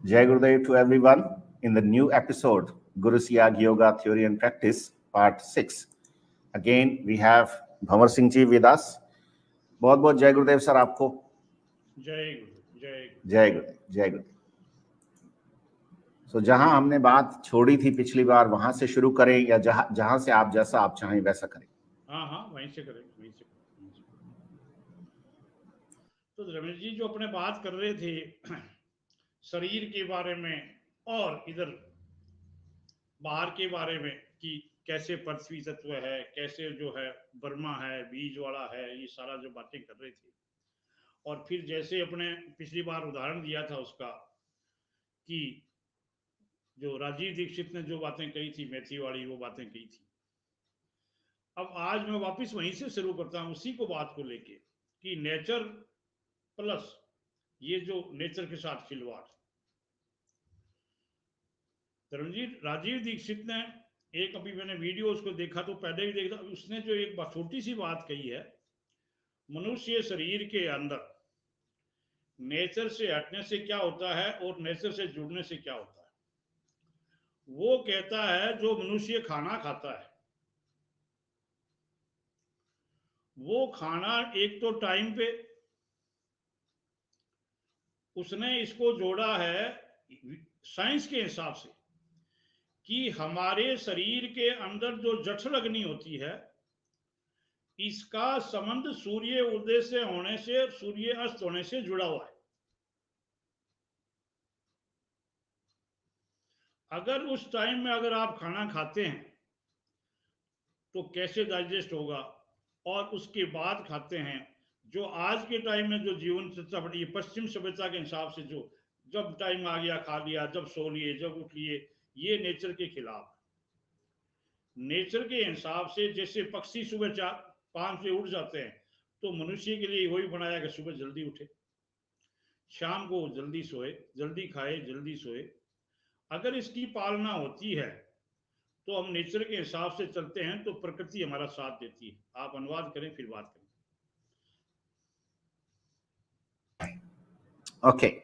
Jai Gurudev to everyone in the new episode, Guru Siyag Yoga Theory and Practice, Part 6. Again, we have Bhamar Singh ji with us. बहुत बहुत जय गुरुदेव sir आपको. जय गुरु जय जय गुरुदेव जय गुरुदेव. So, जहां हमने बात छोड़ी थी पिछली बार वहां से शुरू करें या जहां से आप जैसा आप चाहें वैसा करें. हाँ वहीं से करें. तो रमेश जी जो अपने बात कर रहे थे शरीर के बारे में और इधर बाहर के बारे में कि कैसे पृथ्वी तत्व है, कैसे जो है ब्रह्मा है, बीज वाला है, ये सारा जो बातें कर रहे थे. और फिर जैसे अपने पिछली बार उदाहरण दिया था उसका कि जो राजीव दीक्षित ने जो बातें कही थी मेथी वाली, वो बातें कही थी. अब आज मैं वापस वहीं से शुरू करता हूँ उसी को बात को लेके कि नेचर प्लस ये जो नेचर के साथ खिलवाड़. धर्मजीत राजीव दीक्षित ने एक, अभी मैंने वीडियो उसको देखा तो पहले भी देखा, उसने जो एक छोटी सी बात कही है, मनुष्य शरीर के अंदर नेचर से हटने से क्या होता है और नेचर से जुड़ने से क्या होता है. वो कहता है जो मनुष्य खाना खाता है वो खाना एक तो टाइम पे, उसने इसको जोड़ा है साइंस के हिसाब से कि हमारे शरीर के अंदर जो जठर अग्नि होती है इसका संबंध सूर्य उदय से होने से सूर्य अस्त होने से जुड़ा हुआ है. अगर उस टाइम में अगर आप खाना खाते हैं तो कैसे डाइजेस्ट होगा, और उसके बाद खाते हैं जो आज के टाइम में जो जीवन ये पश्चिम सभ्यता के हिसाब से जो जब टाइम आ गया खा लिया, जब सो लिए, जब उठ लिए, ये नेचर के खिलाफ. नेचर के हिसाब से जैसे पक्षी सुबह 4-5 बजे उठ जाते हैं तो मनुष्य के लिए वही बनाया कि सुबह जल्दी उठे, शाम को जल्दी सोए, जल्दी खाए, जल्दी सोए. अगर इसकी पालना होती है तो हम नेचर के हिसाब से चलते हैं तो प्रकृति हमारा साथ देती है. आप अनुवाद करें फिर बात करें. Okay.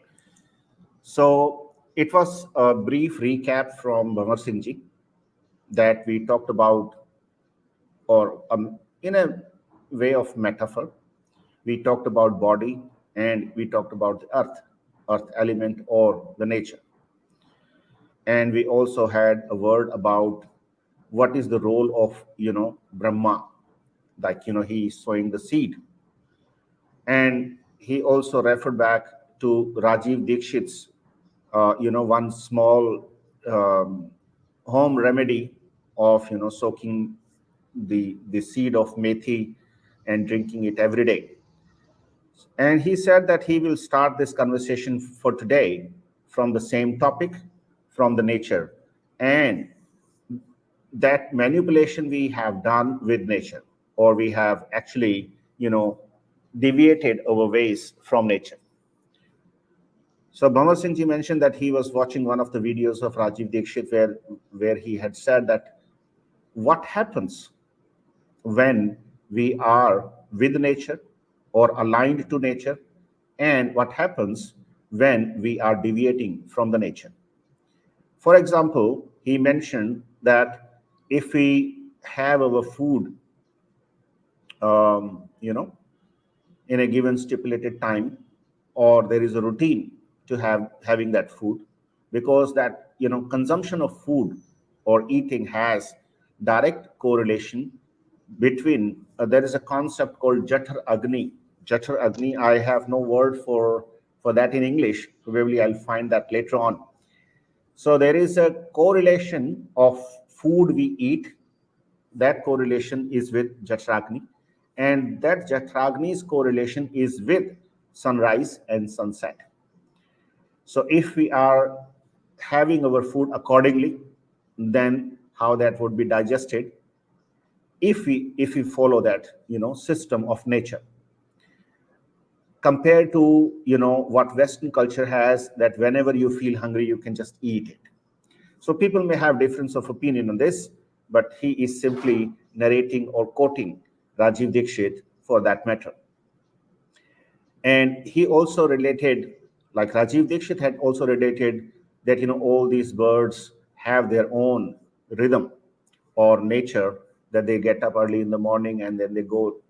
So it was a brief recap from Bhamar Singh ji that we talked about, or in a way of metaphor, we talked about body and we talked about the earth element or the nature. And we also had a word about what is the role of, Brahma, like, he is sowing the seed. And he also referred back to Rajiv Dikshit's, one small home remedy of, soaking the seed of methi and drinking it every day. And he said that he will start this conversation for today from the same topic, from the nature, and that manipulation we have done with nature, or we have actually, deviated our ways from nature. So Bhamar Singh ji mentioned that he was watching one of the videos of Rajiv Dikshit where he had said that what happens when we are with nature or aligned to nature, and what happens when we are deviating from the nature. For example, he mentioned that if we have our food, in a given stipulated time, or there is a routine to having that food, because that consumption of food or eating has direct correlation between there is a concept called Jathar Agni. Jathar Agni, I have no word for that in English. Probably I'll find that later on. So there is a correlation of food we eat. That correlation is with Jatragni, and that Jatragni's correlation is with sunrise and sunset. So if we are having our food accordingly, then how that would be digested if we follow that system of nature, compared to what Western culture has, that whenever you feel hungry you can just eat it. So people may have difference of opinion on this, but he is simply narrating or quoting Rajiv Dikshit for that matter. And he also related Like Rajiv Dixit had also related that, all these birds have their own rhythm or nature, that they get up early in the morning and then they go,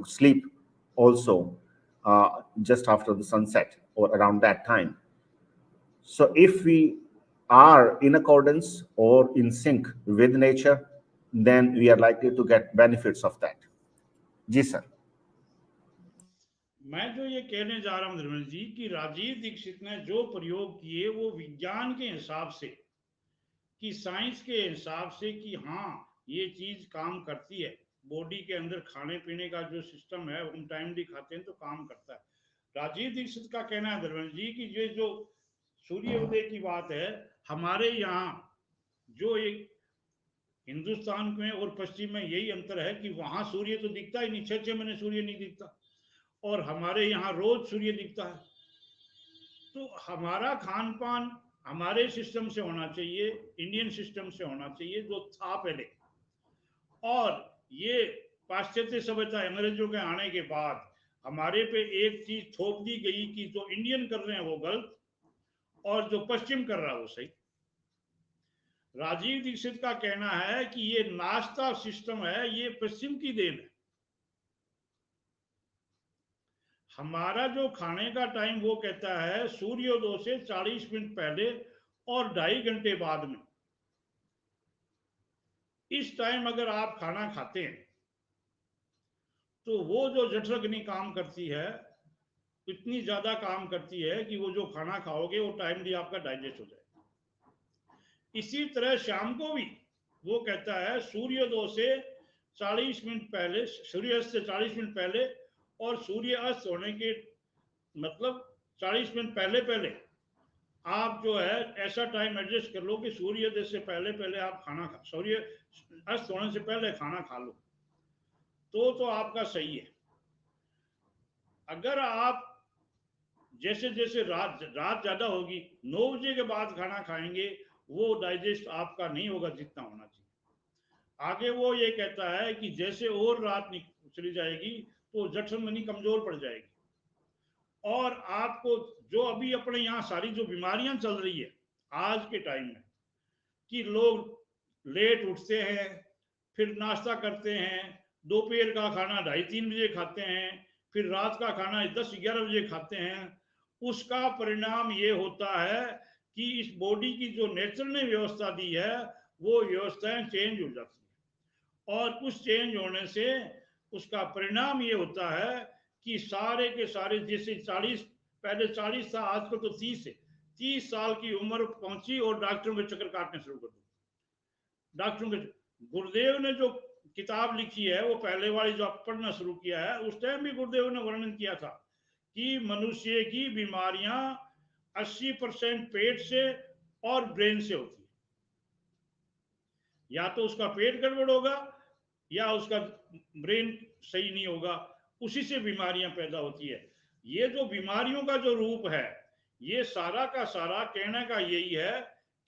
sleep also just after the sunset or around that time. So if we are in accordance or in sync with nature, then we are likely to get benefits of that. Ji sir. मैं जो ये कहने जा रहा हूं धर्मेंद्र जी कि राजीव दीक्षित ने जो प्रयोग किए वो विज्ञान के हिसाब से, कि साइंस के हिसाब से, कि हाँ ये चीज काम करती है, बॉडी के अंदर खाने पीने का जो सिस्टम है हम टाइमली खाते हैं तो काम करता है। राजीव दीक्षित का कहना है धर्मेंद्र जी कि ये जो सूर्योदय की बात है, हमारे यहाँ जो एक हिंदुस्तान में और पश्चिम में यही अंतर है कि वहां सूर्य तो दिखता ही नहीं, 6 6 महीने सूर्य नहीं दिखता, और हमारे यहाँ रोज सूर्य दिखता है। तो हमारा खान पान हमारे सिस्टम से होना चाहिए, इंडियन सिस्टम से होना चाहिए जो था पहले। और ये पाश्चात्य सभ्यता अंग्रेजों के आने के बाद हमारे पे एक चीज थोप दी गई कि जो इंडियन कर रहे हैं वो गलत और जो पश्चिम कर रहा है वो सही। राजीव दीक्षित का कहना है कि ये नाश्ता सिस्टम है, ये पश्चिम की देन है। हमारा जो खाने का टाइम वो कहता है सूर्योदय से 40 मिनट पहले और 2.5 घंटे बाद में। इस टाइम अगर आप खाना खाते हैं तो वो जो जठरग्नि काम करती है, इतनी ज्यादा काम करती है कि वो जो खाना खाओगे वो टाइमली आपका डाइजेस्ट हो जाएगा। इसी तरह शाम को भी वो कहता है सूर्योदय से 40 मिनट पहले, सूर्यास्त से 40 मिनट पहले और सूर्य अस्त होने के मतलब 40 मिनट पहले पहले आप जो है ऐसा टाइम एडजस्ट कर लो कि सूर्योदय से पहले पहले आप खाना खा, सूर्य अस्त होने से पहले खाना खा लो, तो आपका सही है। अगर आप जैसे जैसे रात ज्यादा होगी, 9 बजे के बाद खाना खाएंगे, वो डाइजेस्ट आपका नहीं होगा जितना होना चाहिए। आगे वो ये कहता है कि जैसे और रात चली जाएगी तो जठरग्नि कमजोर पड़ जाएगी, और आपको जो अभी अपने यहाँ सारी जो बीमारियां चल रही है आज के टाइम में, कि लोग लेट उठते हैं, फिर नाश्ता करते हैं, दोपहर का खाना 2:30-3 बजे खाते हैं, फिर रात का खाना 10-11 बजे खाते हैं, उसका परिणाम ये होता है कि इस बॉडी की जो नेचर ने व्यवस्था दी है वो व्यवस्थाएं चेंज हो जाती है, और उस चेंज होने से उसका परिणाम ये होता है कि सारे के सारे, जैसे 40 पहले 40 था, आजकल तो 30 है, 30 साल की उम्र पहुंची और डॉक्टरों के चक्कर काटने शुरू कर दो। डॉक्टरों के, गुरुदेव ने जो किताब लिखी है वो पहले वाली जो आप पढ़ना शुरू किया है, उस टाइम भी गुरुदेव ने वर्णन किया था कि मनुष्य की बीमारियां 80% पेट से और ब्रेन से होती है। या तो उसका पेट गड़बड़ होगा या उसका ब्रेन सही नहीं होगा, उसी से बीमारियां पैदा होती है। ये जो बीमारियों का जो रूप है, ये सारा का सारा कहने का यही है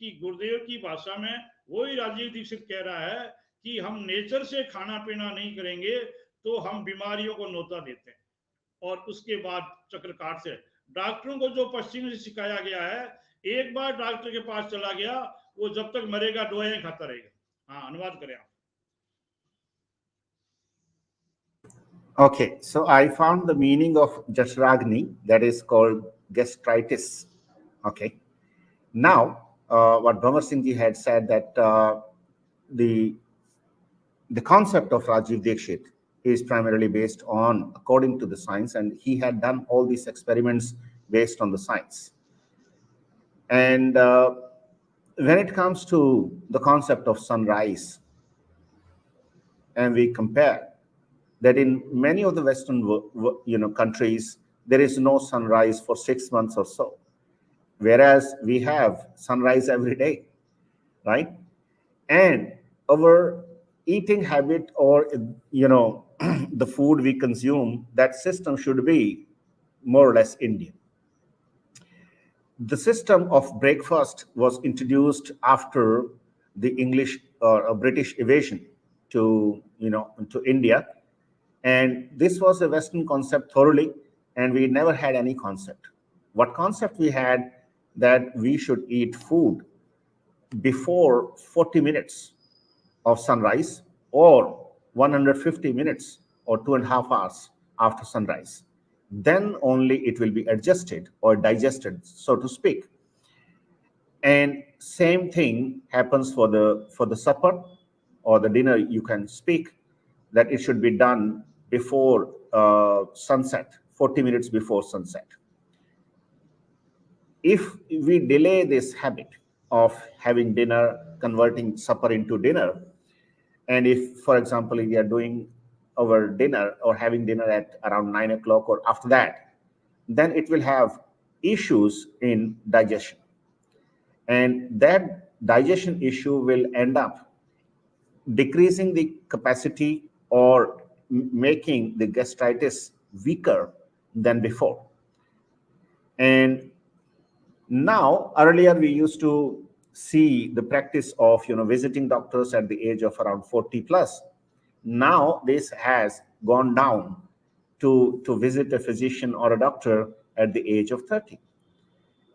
कि गुरुदेव की भाषा में वही राजीव दीक्षित कह रहा है कि हम नेचर से खाना पीना नहीं करेंगे तो हम बीमारियों को नोता देते हैं और उसके बाद चक्र काटते हैं। डॉक्टरों को जो पश्चिम से सिखाया गया है, एक बार डॉक्टर के पास चला गया वो जब तक मरेगा दवाएं खाता रहेगा। हाँ, अनुवाद करें आप। Okay, so I found the meaning of Jashragni, that is called gastritis. Okay, now what Bhamar Singh ji had said, that the the concept of Rajiv Dixit is primarily based on according to the science, and he had done all these experiments based on the science. And when it comes to the concept of sunrise, and we compare that in many of the Western countries, there is no sunrise for 6 months or so, whereas we have sunrise every day, right? And our eating habit, or the food we consume, that system should be more or less Indian. The system of breakfast was introduced after the English or British invasion to India, and this was a Western concept thoroughly, and we never had any concept. what concept we had, that we should eat food before 40 minutes of sunrise or 150 minutes or 2.5 hours after sunrise. Then only it will be adjusted or digested, so to speak. And same thing happens for the supper or the dinner, you can speak, that it should be done before sunset, 40 minutes before sunset. If we delay this habit of having dinner, converting supper into dinner, and if, for example, we are doing our dinner or having dinner at around 9 o'clock or after that, then it will have issues in digestion. And that digestion issue will end up decreasing the capacity or making the gastritis weaker than before. And now, earlier we used to see the practice of visiting doctors at the age of around 40 plus. Now this has gone down to visit a physician or a doctor at the age of 30.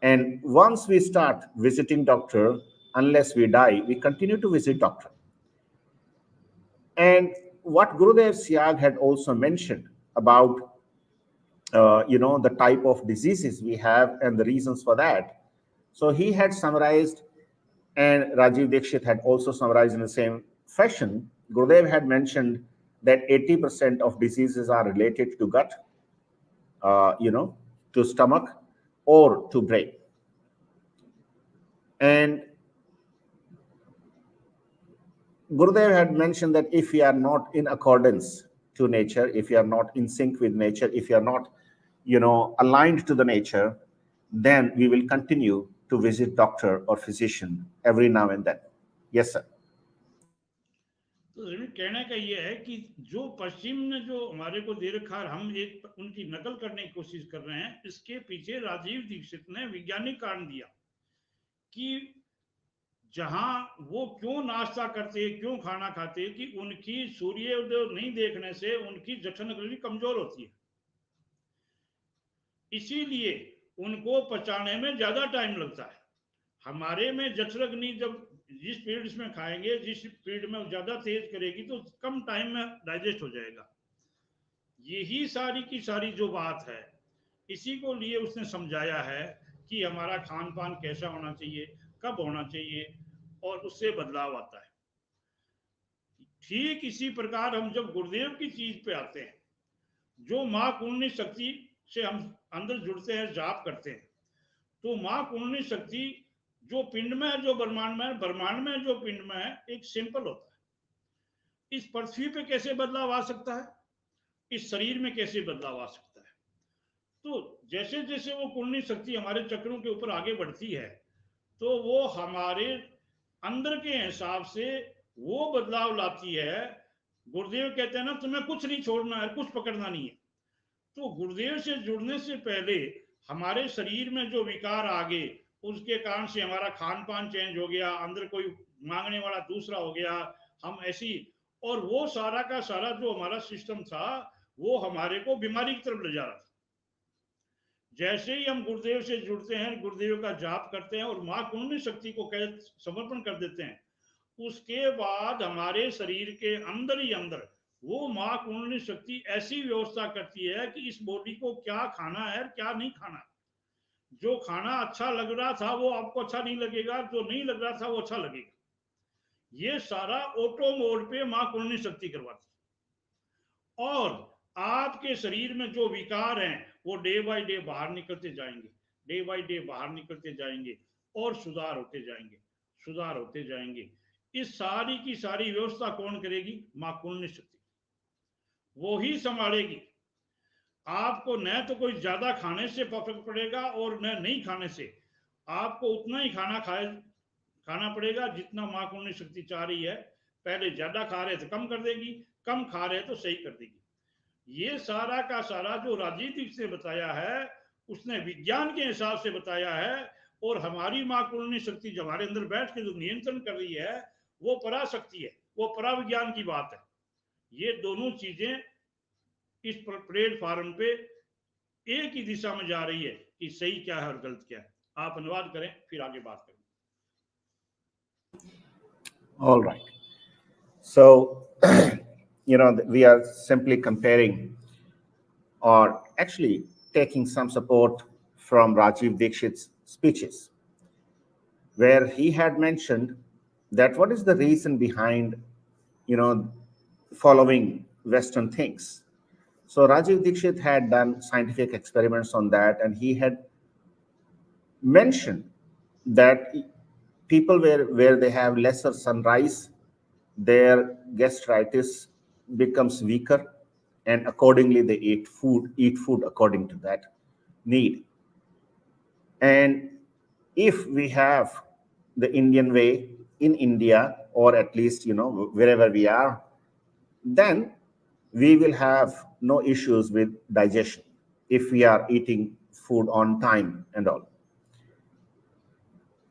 And once we start visiting doctor, unless we die, we continue to visit doctor. And what Gurudev Siyag had also mentioned about the type of diseases we have and the reasons for that. So he had summarized, and Rajiv Dixit had also summarized in the same fashion. Gurudev had mentioned that 80% of diseases are related to gut, to stomach, or to brain. And Gurudev had mentioned that if we are not in accordance to nature, if you are not in sync with nature, if you are not, aligned to the nature, then we will continue to visit doctor or physician every now and then. Yes, sir. तो कहने का ये है कि जो पश्चिम ने जो हमारे को दे रखा है, हम एक उनकी नकल करने की कोशिश कर रहे हैं। इसके पीछे राजीव दीक्षित ने वैज्ञानिक कारण दिया कि जहां वो क्यों नाश्ता करते, क्यों खाना खाते, कि उनकी सूर्योदय नहीं देखने से उनकी जठर नली कमजोर होती है, इसीलिए उनको पचाने में ज्यादा टाइम लगता है। हमारे में जठर अग्नि जब जिस पीरियड में खाएंगे, जिस पीरियड में ज्यादा तेज करेगी, तो कम टाइम में डाइजेस्ट हो जाएगा। यही सारी की सारी जो बात है, इसी को लिए उसने समझाया है कि हमारा खान पान कैसा होना चाहिए, कब होना चाहिए, और उससे बदलाव आता है। ठीक इसी प्रकार हम जब गुरुदेव की चीज पे आते हैं, जो माँ कुंडली शक्ति से हम अंदर जुड़ते हैं, जाप करते हैं, तो माँ कुंडली शक्ति जो पिंड में है, जो ब्रह्मांड में है, ब्रह्मांड में जो पिंड में है, एक सिंपल होता है। इस पृथ्वी पे कैसे बदलाव आ सकता है, इस शरीर में कैसे बदलाव आ सकता है। तो जैसे जैसे वो कुंडली शक्ति हमारे चक्रों के ऊपर आगे बढ़ती है, तो वो हमारे अंदर के हिसाब से वो बदलाव लाती है। गुरुदेव कहते हैं ना, तुम्हें कुछ नहीं छोड़ना है, कुछ पकड़ना नहीं है। तो गुरुदेव से जुड़ने से पहले हमारे शरीर में जो विकार आ गए, उसके कारण से हमारा खान पान चेंज हो गया, अंदर कोई मांगने वाला दूसरा हो गया, हम ऐसी, और वो सारा का सारा जो हमारा सिस्टम था, वो हमारे को बीमारी की तरफ ले जा रहा था। जैसे ही हम गुरुदेव से जुड़ते हैं, गुरुदेव का जाप करते हैं और माँ कुंडली शक्ति को समर्पण कर देते हैं, उसके बाद हमारे शरीर के अंदर ही अंदर वो माँ कुंडली शक्ति ऐसी व्यवस्था करती है कि इस बॉडी को क्या खाना है, क्या नहीं खाना। जो खाना अच्छा लग रहा था वो आपको अच्छा नहीं लगेगा, जो नहीं लग रहा था वो अच्छा लगेगा। ये सारा ऑटो मोड पे माँ कुंडली शक्ति करवाती है। और आपके शरीर में जो विकार हैं, वो डे बाय डे बाहर निकलते जाएंगे, डे बाय डे बाहर निकलते जाएंगे, और सुधार होते जाएंगे, सुधार होते जाएंगे। इस सारी की सारी व्यवस्था कौन करेगी? माँ कुंडली शक्ति, वो ही संभालेगी। आपको न तो कोई ज्यादा खाने से फर्क पड़ेगा और न नहीं खाने से, आपको उतना ही खाना पड़ेगा जितना माँ कुंडली शक्ति चाह रही है। पहले ज्यादा खा रहे तो कम कर देगी, कम खा रहे तो सही कर देगी। ये सारा का सारा जो राजीव दीक्षित ने बताया है, उसने विज्ञान के हिसाब से बताया है। और हमारी माँ कुंडली शक्ति जो हमारे अंदर बैठ के जो नियंत्रण कर रही है, वो पराशक्ति है, वो पराविज्ञान की बात है। ये दोनों चीजें इस प्लेटफॉर्म पे एक ही दिशा में जा रही है कि सही क्या है और गलत क्या है। आप अनुवाद करें, फिर आगे बात करें। All right. So, we are simply comparing or actually taking some support from Rajiv Dikshit's speeches, where he had mentioned that what is the reason behind, you know, following Western things. So Rajiv Dikshit had done scientific experiments on that, and he had mentioned that people where they have lesser sunrise, their gastritis becomes weaker, and accordingly they eat food according to that need. And if we have the Indian way in India, or at least wherever we are, then we will have no issues with digestion if we are eating food on time and all.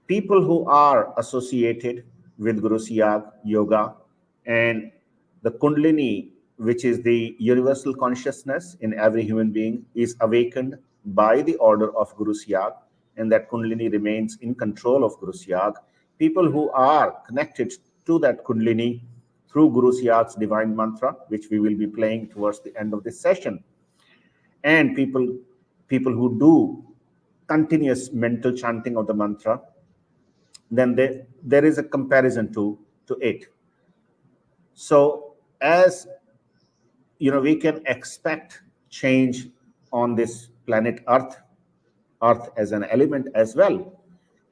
People who are associated with Guru Siyag Yoga and the Kundalini, which is the universal consciousness in every human being, is awakened by the order of Guru Siyag, and that Kundalini remains in control of Guru Siyag. People who are connected to that Kundalini through Guru Siyag's divine mantra, which we will be playing towards the end of this session, and people who do continuous mental chanting of the mantra, then there is a comparison to it. So as we can expect change on this planet earth as an element as well,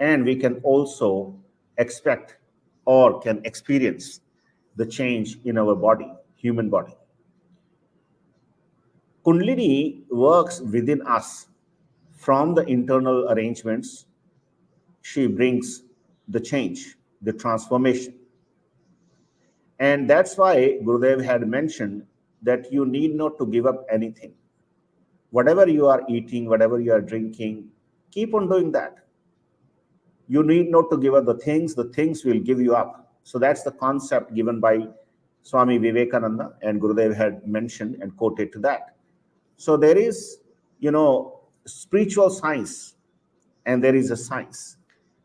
and we can also expect or can experience the change in our body, human body. Kundalini works within us from the internal arrangements. She brings the change, the transformation. And that's why Gurudev had mentioned that you need not to give up anything. Whatever you are eating, whatever you are drinking, keep on doing that. You need not to give up the things will give you up. So that's the concept given by Swami Vivekananda, and Gurudev had mentioned and quoted to that. So there is, spiritual science, and there is a science.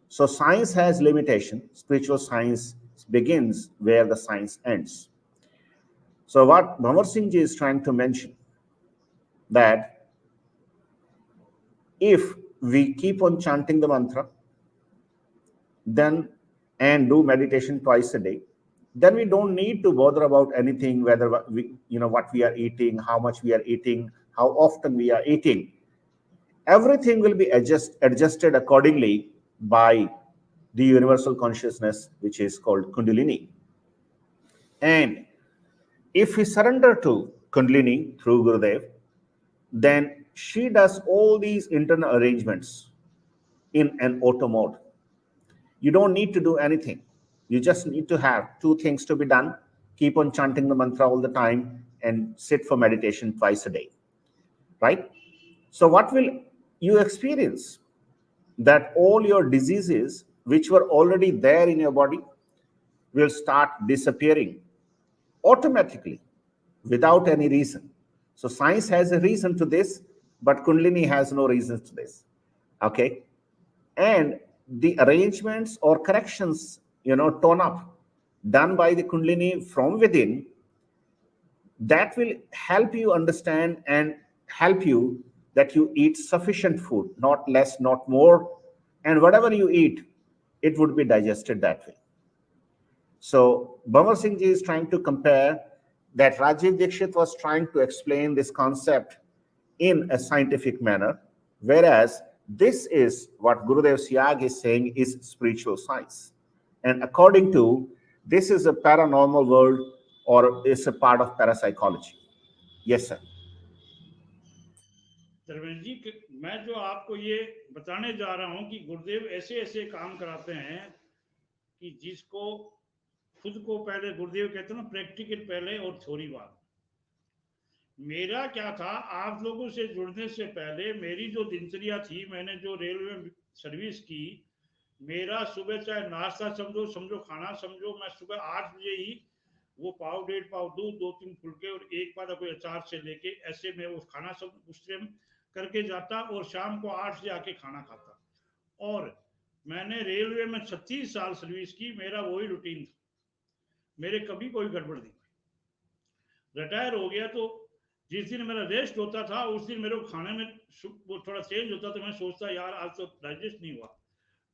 So science has limitation. Spiritual science begins where the science ends. So what Bhamar Singh Ji is trying to mention, that if we keep on chanting the mantra, then and do meditation twice a day, then we don't need to bother about anything, whether what we are eating, how much we are eating, how often we are eating. Everything will be adjusted accordingly by the universal consciousness, which is called Kundalini. And if we surrender to Kundalini through Gurudev, then she does all these internal arrangements in an auto mode. You don't need to do anything. You just need to have two things to be done: keep on chanting the mantra all the time and sit for meditation twice a day. Right? So, what will you experience? That all your diseases, which were already there in your body, will start disappearing automatically without any reason. So science has a reason to this, but Kundalini has no reason to this. Okay. And the arrangements or corrections, tone up, done by the Kundalini from within, that will help you understand and help you that you eat sufficient food, not less, not more. And whatever you eat, it would be digested that way. So Bhamar Singh Ji is trying to compare that Rajiv Dikshit was trying to explain this concept in a scientific manner, whereas this is what Gurudev Siyag is saying is spiritual science. And according to, this is a paranormal world, or is a part of parapsychology. Yes, sir. Dharmendra ji, मैं जो आपको ये बताने जा रहा हूं कि गुरुदेव ऐसे ऐसे काम कराते हैं कि जिसको खुद को पहले गुरुदेव कहते हैं ना, प्रैक्टिकल पहले और थ्योरी बाद। मेरा क्या था, आप लोगों से जुड़ने से पहले मेरी जो दिनचर्या थी, मैंने जो रेलवे सर्विस की, मेरा सुबह चाहे नाश्ता समझो समझो खाना समझो, मैं सुबह 8 बजे ही वो पाव डेढ़ पाव दूध, 2-3 फुलके और एक बार कोई अचार से लेके ऐसे मैं वो खाना सब उस टाइम करके जाता और शाम को 8 से आके खाना खाता। और मैंने रेलवे में 36 साल सर्विस की, मेरा वही रूटीन था, मेरे कभी कोई गड़बड़ नहीं। रिटायर हो गया तो जिस दिन मेरा रेस्ट होता था उस दिन मेरे को खाने में वो थोड़ा चेंज होता, तो मैं सोचता यार आज तो डाइजेस्ट नहीं हुआ।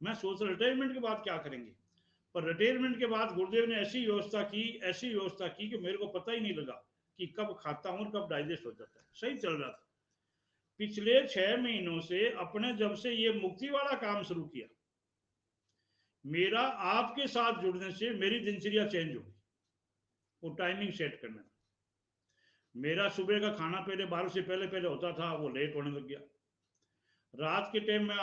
मैं सोच रहा रिटायरमेंट के बाद क्या करेंगे, पर रिटायरमेंट के बाद गुरुदेव ने ऐसी व्यवस्था की कि मेरे को पता ही नहीं लगा कि कब खाता हूँ और कब डाइजेस्ट हो जाता है। सही चल रहा था। पिछले 6 महीनों से अपने जब से ये मुक्ति वाला काम शुरू किया, मेरा आपके साथ जुड़ने से मेरी दिनचर्या चेंज हो गई। वो टाइमिंग सेट करना, मेरा सुबह का खाना पहले 12 से पहले होता था, वो लेट होने लग गया। रात के टाइम में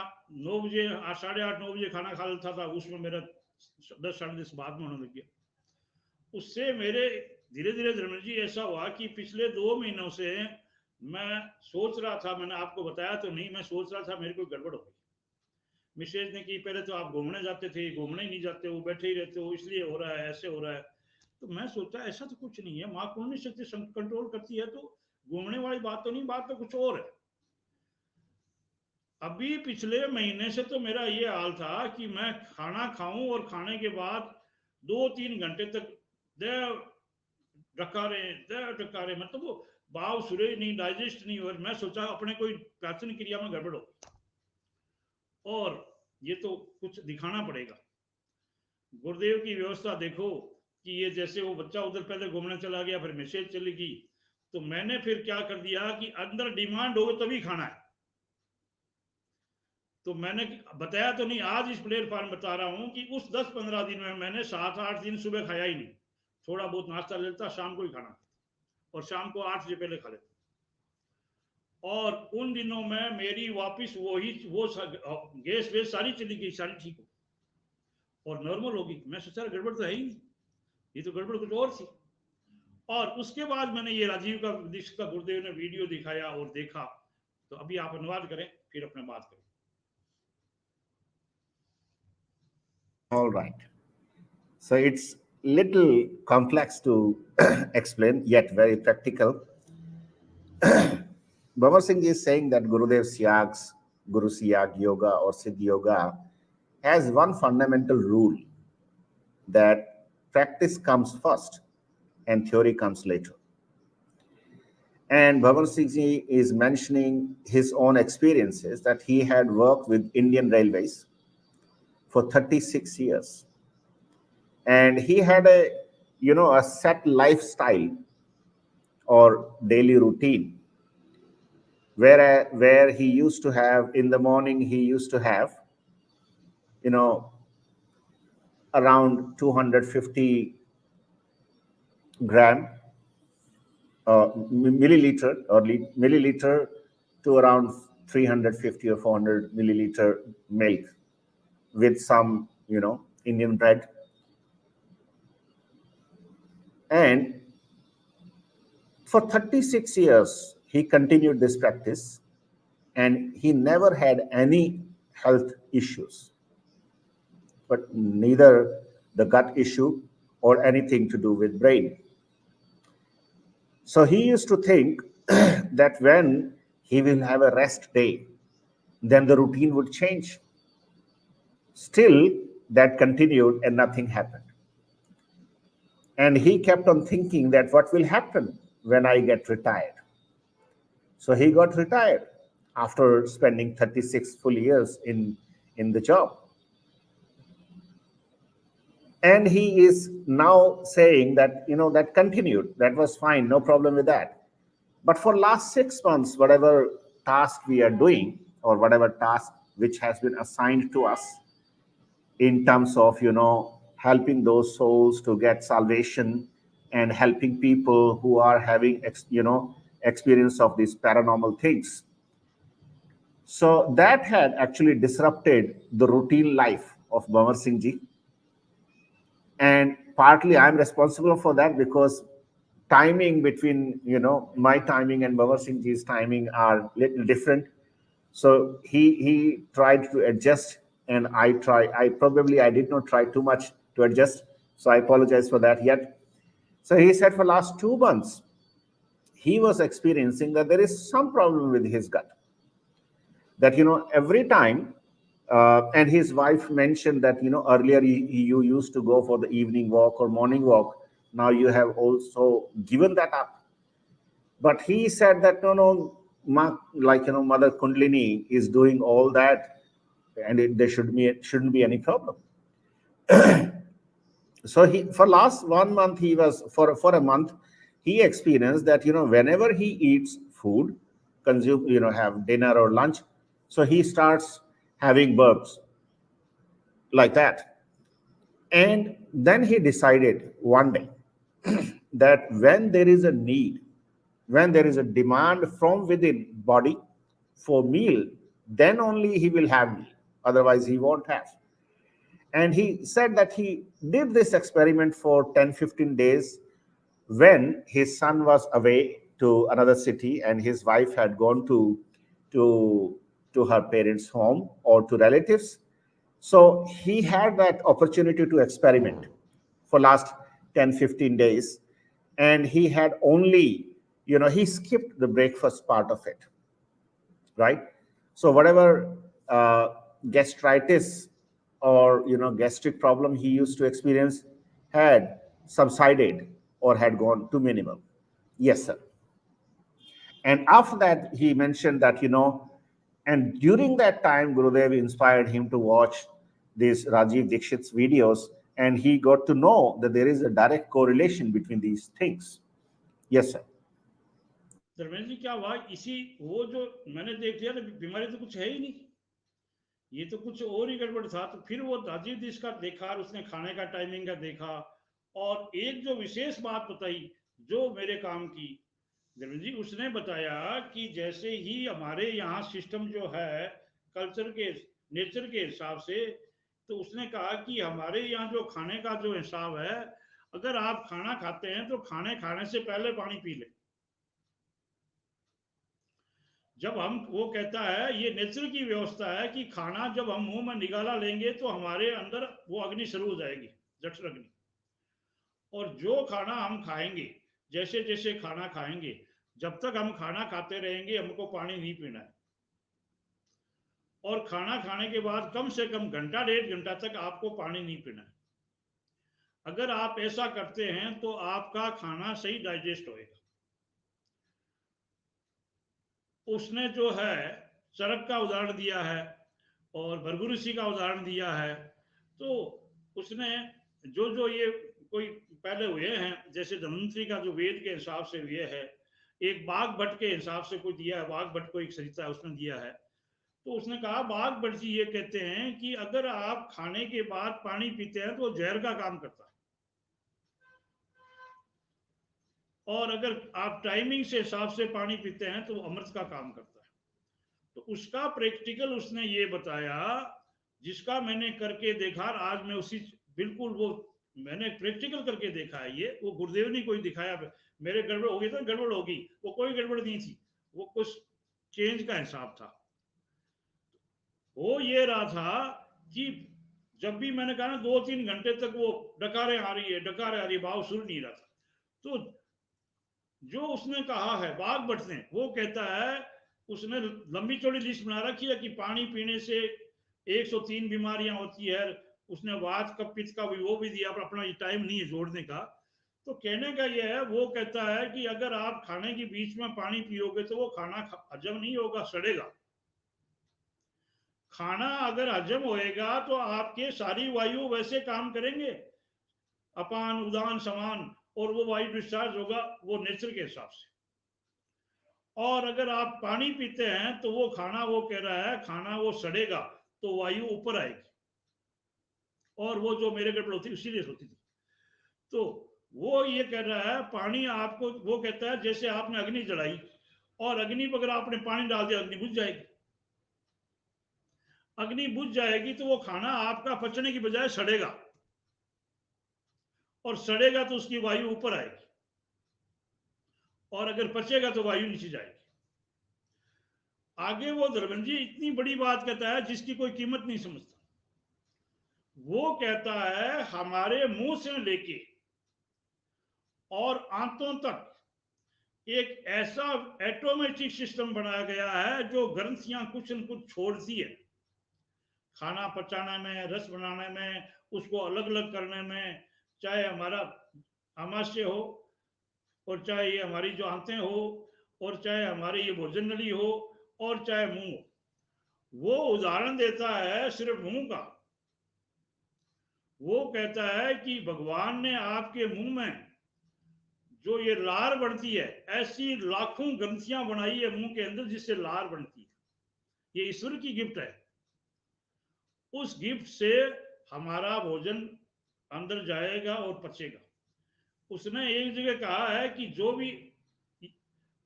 9 बजे 8:30-9 बजे खाना खा लेता था, उसमें मेरा 10 साढ़े 10 बाद में होने लग गया। उससे मेरे धीरे धीरे धर्मेंद्र जी ऐसा हुआ कि पिछले 2 महीनों से मैं सोच रहा था, मैंने आपको बताया तो नहीं, मैं सोच रहा था मेरे को गड़बड़ हो गई। मिसेज ने कि पहले तो आप घूमने जाते थे, घूमने ही नहीं जाते हो, बैठे ही रहते हो, इसलिए हो रहा है, ऐसे हो रहा है। तो मैं सोचा ऐसा तो कुछ नहीं है, माँ कौन नहीं शक्ति कंट्रोल करती है, तो घूमने वाली बात तो नहीं, बात तो कुछ और है। अभी पिछले महीने से तो मेरा ये हाल था कि मैं खाना खाऊं और खाने के बाद 2-3 घंटे तक देव डकारे, मतलब वो भाव सुरे नहीं, डाइजेस्ट नहीं हो। मैं सोचा अपने कोई पाचन क्रिया में गड़बड़ हो और ये तो कुछ दिखाना पड़ेगा। गुरुदेव की व्यवस्था देखो कि ये जैसे वो बच्चा उधर पहले घूमने चला गया, फिर मैसेज चली गई, तो मैंने फिर क्या कर दिया कि अंदर डिमांड हो तभी खाना है। तो मैंने बताया तो नहीं, आज इस प्लेटफॉर्म बता रहा हूं कि उस 10-15 दिन में मैंने 7-8 दिन सुबह खाया ही नहीं, थोड़ा बहुत नाश्ता लेता, शाम को ही खाना और शाम को 8 बजे पहले खा लेता। और उन दिनों में मेरी वापस वो गैस वेस सारी चली गई, सारी ठीक हो और नॉर्मल होगी। मैं सोचा गड़बड़ तो है ही नहीं, ये तो गड़बड़ कुछ और थी। और उसके बाद मैंने ये राजीव का गुरुदेव ने वीडियो दिखाया और देखा, तो अभी आप अनुवाद करें फिर अपने बात करें। All right. So it's little complex to explain, yet very practical. Bhavar Singh is saying that Guru Siyag Yoga or Siddh Yoga has one fundamental rule, that practice comes first and theory comes later. And Bhavan Singh Ji is mentioning his own experiences, that he had worked with Indian Railways for 36 years. And he had a set lifestyle or daily routine, where he used to have, in the morning he used to have, around 250 gram milliliter to around 350 or 400 milliliter milk with some Indian bread. And for 36 years he continued this practice, and he never had any health issues, but neither the gut issue or anything to do with brain. So he used to think that when he will have a rest day, then the routine would change. Still, that continued and nothing happened. And he kept on thinking that what will happen when I get retired. So he got retired after spending 36 full years in the job. And he is now saying that, that continued, that was fine, no problem with that. But for last 6 months, whatever task we are doing, or whatever task which has been assigned to us in terms of, helping those souls to get salvation and helping people who are having, experience of these paranormal things. So that had actually disrupted the routine life of Bhavar Singh Ji. And partly I'm responsible for that, because timing between my timing and Bhavar Singh Ji's timing are little different. So he tried to adjust, and I did not try too much to adjust, so I apologize for that yet. So he said for last 2 months he was experiencing that there is some problem with his gut. that every time, and his wife mentioned that earlier you used to go for the evening walk or morning walk. Now you have also given that up. But he said that no, like Mother Kundalini is doing all that, and there shouldn't be any problem. So he, for last 1 month, he was for a month, he experienced that whenever he eats food, consume have dinner or lunch, so he starts having burps like that. And then he decided one day that when there is a need, when there is a demand from within body for meal, then only he will have meal, otherwise he won't have. And he said that he did this experiment for 10-15 days when his son was away to another city and his wife had gone to to her parents' home or to relatives. So he had that opportunity to experiment for last 10-15 days, and he had only he skipped the breakfast part of it, right? So whatever gastritis or gastric problem he used to experience had subsided or had gone to minimal. Yes, sir. And after that, he mentioned that and during that time, Gurudev inspired him to watch these Rajiv Dixit's videos, and he got to know that there is a direct correlation between these things. Yes, sir. Dharmendra ji क्या हुआ, इसी वो जो मैंने देख लिया ना, बीमारी तो कुछ है ही नहीं, ये तो कुछ और ही गड़बड़ था। तो फिर वो राजीव जी का देखा और उसने खाने का टाइमिंग का देखा, और एक जो विशेष बात बताई जो मेरे काम की, धर्मेंद्र जी उसने बताया कि जैसे ही हमारे यहाँ सिस्टम जो है कल्चर के नेचर के हिसाब से, तो उसने कहा कि हमारे यहाँ जो खाने का जो हिसाब है, अगर आप खाना खाते हैं तो खाने खाने से पहले पानी पी लें। जब हम, वो कहता है ये नेचर की व्यवस्था है कि खाना जब हम मुंह में निकाला लेंगे तो हमारे अंदर वो अग्नि शुरू हो जाएगी, जठर अग्नि। और जो खाना हम खाएंगे, जैसे जैसे खाना खाएंगे, जब तक हम खाना खाते रहेंगे हमको पानी नहीं पीना है। और खाना खाने के बाद कम से कम घंटा 1.5 घंटा तक आपको पानी नहीं पीना है। अगर आप ऐसा करते हैं तो आपका खाना सही डाइजेस्ट होएगा। उसने जो है चरक का उदाहरण दिया है और भरगुरु ऋषि का उदाहरण दिया है। तो उसने जो जो ये कोई पहले हुए हैं, जैसे धन्वंतरी का जो वेद के हिसाब से हुए है, एक बाघ भट्ट के हिसाब से कोई दिया है, बाघ भट्ट को एक सरिता है उसने दिया है। तो उसने कहा बाघ भट्ट जी ये कहते हैं कि अगर आप खाने के बाद पानी पीते हैं तो जहर का काम करता है, और अगर आप टाइमिंग से हिसाब से पानी पीते हैं तो अमृत का काम करता है। तो उसका प्रैक्टिकल उसने ये बताया, जिसका मैंने करके देखा। आज मैं उसी बिल्कुल वो मैंने प्रैक्टिकल करके देखा है। ये वो गुरुदेव ने कोई दिखाया, मेरे गड़बड़ हो गई तो गड़बड़ होगी, वो कोई गड़बड़ नहीं थी, वो कुछ चेंज का हिसाब था। वो ये रहा था कि जब भी मैंने कहा ना 2-3 घंटे तक वो डकारें आ रही है, डकारें आ रही है, भाव सुन नहीं रहा था। तो जो उसने कहा है बाघ भट्ट ने, वो कहता है, उसने लंबी चौड़ी लिस्ट बना रखी है कि पानी पीने से 103 बीमारियां होती है। उसने वात का पित्त का भी वो भी दिया, पर अपना टाइम नहीं है जोड़ने का। तो कहने का ये है, वो कहता है कि अगर आप खाने के बीच में पानी पियोगे तो वो खाना हजम नहीं होगा, सड़ेगा। खाना अगर हजम होएगा तो आपके सारी वायु वैसे काम करेंगे, अपान उदान समान, और वो वायु डिस्चार्ज होगा वो नेचर के हिसाब से। और अगर आप पानी पीते हैं तो वो खाना, वो कह रहा है खाना वो सड़ेगा तो वायु ऊपर आएगी, और वो जो मेरे गड़बड़ होती इसीलिए होती थी। तो वो ये कह रहा है पानी आपको, वो कहता है जैसे आपने अग्नि जलाई और अग्नि पर अगर आपने पानी डाल दिया, अग्नि बुझ जाएगी। अग्नि बुझ जाएगी तो वो खाना आपका पचने की बजाय सड़ेगा, और सड़ेगा तो उसकी वायु ऊपर आएगी, और अगर पचेगा तो वायु नीचे जाएगी। आगे वो धर्मेंद्र जी इतनी बड़ी बात कहता है जिसकी कोई कीमत नहीं समझता। वो कहता है हमारे मुंह से लेके और आंतों तक एक ऐसा ऑटोमेटिक सिस्टम बनाया गया है जो ग्रंथियां कुछ न कुछ छोड़ती है, खाना पचाने में, रस बनाने में, उसको अलग अलग करने में, चाहे हमारा आमाशय हो और चाहे ये हमारी जो आंतें हो और चाहे हमारी ये भोजन नली हो और चाहे मुंह हो। वो उदाहरण देता है सिर्फ मुंह का। वो कहता है कि भगवान ने आपके मुंह में जो ये लार बनती है, ऐसी लाखों ग्रंथियां बनाई है मुंह के अंदर जिससे लार बनती है। ये ईश्वर की गिफ्ट है। उस गिफ्ट से हमारा भोजन अंदर जाएगा और पचेगा। उसने एक जगह कहा है कि जो भी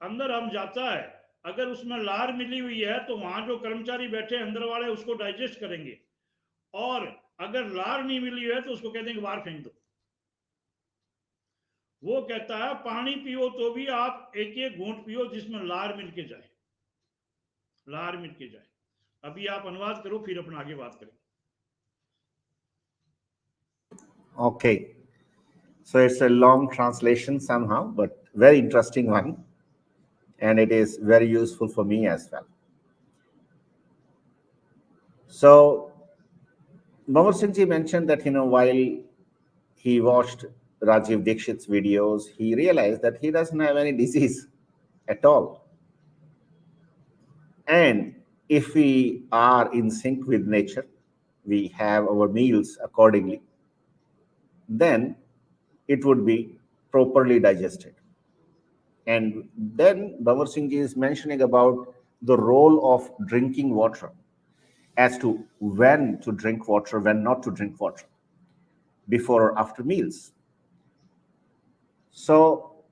अंदर हम जाता है, अगर उसमें लार मिली हुई है तो वहां जो कर्मचारी बैठे अंदर वाले उसको डाइजेस्ट करेंगे, और अगर लार नहीं मिली है तो उसको कहते हैं कि बाहर फेंक दो। वो कहता है पानी पियो तो भी आप एक एक घूंट पियो जिसमें लार मिल के जाए, लार मिल के जाए। अभी आप अनुवाद करो, फिर अपना आगे बात करें। Okay. So it's a long translation somehow, but very interesting one. And it is very useful for me as well. So Bhavar Singh ji mentioned that, while he watched Rajiv Dixit's videos, he realized that he doesn't have any disease at all. And if we are in sync with nature, we have our meals accordingly, then it would be properly digested. And then Bhavar Singh ji is mentioning about the role of drinking water, as to when to drink water, when not to drink water, before or after meals. So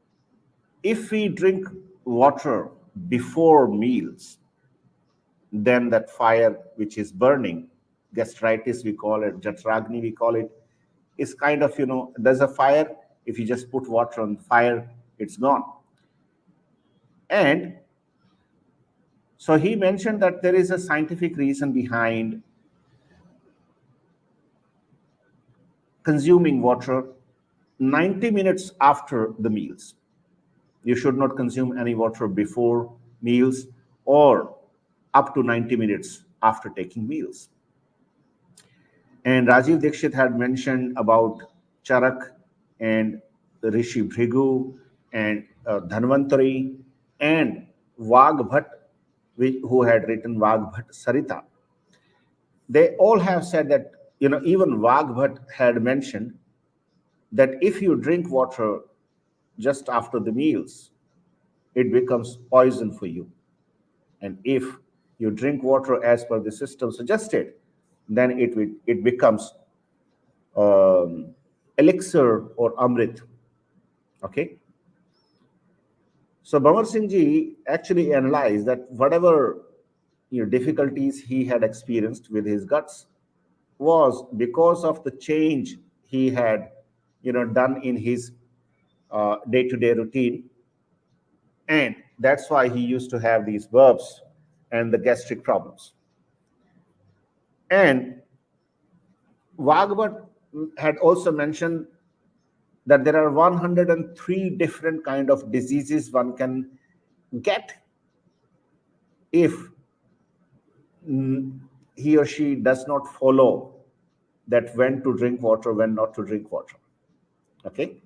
if we drink water before meals, then that fire which is burning, gastritis we call it, jatragni we call it, is kind of, there's a fire. If you just put water on fire, it's gone. And so he mentioned that there is a scientific reason behind consuming water 90 minutes after the meals. You should not consume any water before meals or up to 90 minutes after taking meals. And Rajiv Dixit had mentioned about Charak and Rishi Bhrigu and Dhanvantari and Vagbhat, who had written Vagbhat Sarita. They all have said that, even Vagbhat had mentioned that if you drink water just after the meals, it becomes poison for you. And if you drink water as per the system suggested, then it becomes elixir or amrit. Okay. So Bhavar Singh ji actually analyzed that whatever difficulties he had experienced with his guts was because of the change he had done in his day-to-day routine, and that's why he used to have these burps and the gastric problems. And Vagbhat had also mentioned that there are 103 different kind of diseases one can get if he or she does not follow that when to drink water, when not to drink water. Okay.